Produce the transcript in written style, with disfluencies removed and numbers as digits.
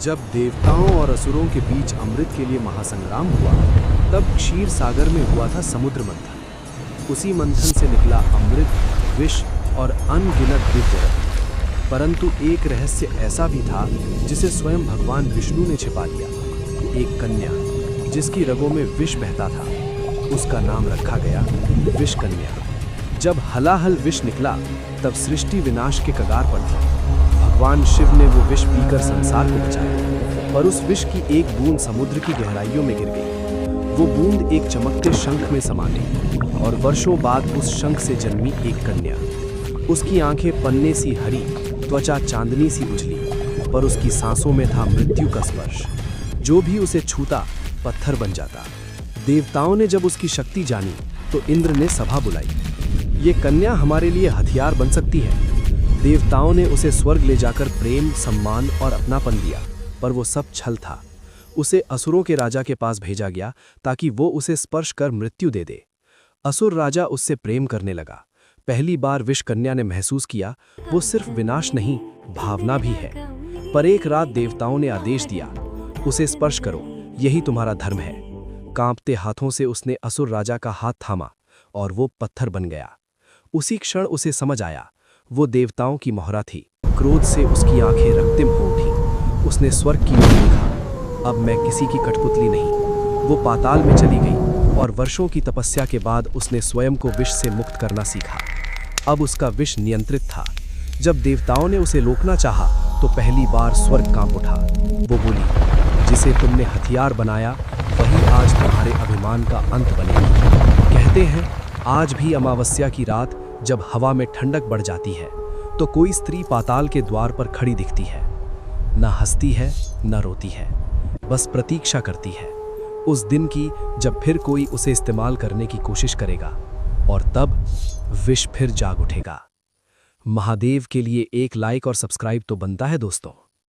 जब देवताओं और असुरों के बीच अमृत के लिए महासंग्राम हुआ, तब क्षीर सागर में हुआ था समुद्र मंथन। उसी मंथन से निकला अमृत, विष और अनगिनत दिव्य रत्न। परंतु एक रहस्य ऐसा भी था जिसे स्वयं भगवान विष्णु ने छिपा लिया। एक कन्या जिसकी रगों में विष बहता था, उसका नाम रखा गया विष कन्या। जब हलाहल विष निकला, तब सृष्टि विनाश के कगार पर थी। भगवान शिव ने वो विष पीकर संसार को बचाया, पर उस विष की एक बूंद समुद्र की गहराइयों में गिर गई। वो बूंद एक चमकते शंख में समा गई और वर्षों बाद उस शंख से जन्मी एक कन्या। उसकी आंखें पन्ने सी हरी, त्वचा चांदनी सी उजली, पर उसकी सांसों में था मृत्यु का स्पर्श। जो भी उसे छूता पत्थर बन जाता। देवताओं ने जब उसकी शक्ति जानी तो इंद्र ने सभा बुलाई। ये कन्या हमारे लिए हथियार बन सकती है। देवताओं ने उसे स्वर्ग ले जाकर प्रेम, सम्मान और अपनापन दिया, पर वो सब छल था। उसे असुरों के राजा के पास भेजा गया ताकि वो उसे स्पर्श कर मृत्यु दे दे। असुर राजा उससे प्रेम करने लगा। पहली बार विष कन्या ने महसूस किया वो सिर्फ विनाश नहीं, भावना भी है। पर एक रात देवताओं ने आदेश दिया, उसे स्पर्श करो, यही तुम्हारा धर्म है। कांपते हाथों से उसने असुर राजा का हाथ थामा और वो पत्थर बन गया। उसी क्षण उसे समझ आया, वो देवताओं की मोहरा थी। क्रोध से उसकी आंखें रक्तिम हो उठी। उसने स्वर्ग की ओर देखा, अब मैं किसी की कठपुतली नहीं। वो पाताल में चली गई और वर्षों की तपस्या के बाद उसने स्वयं को विष से मुक्त करना सीखा। अब उसका विष नियंत्रित था। जब देवताओं ने उसे रोकना चाहा तो पहली बार स्वर्ग कांप उठा। वो बोली, जिसे तुमने हथियार बनाया वही आज तुम्हारे अभिमान का अंत बनेगी। कहते हैं आज भी अमावस्या की रात जब हवा में ठंडक बढ़ जाती है तो कोई स्त्री पाताल के द्वार पर खड़ी दिखती है। न हंसती है न रोती है, बस प्रतीक्षा करती है उस दिन की जब फिर कोई उसे इस्तेमाल करने की कोशिश करेगा और तब विष फिर जाग उठेगा। महादेव के लिए एक लाइक और सब्सक्राइब तो बनता है दोस्तों।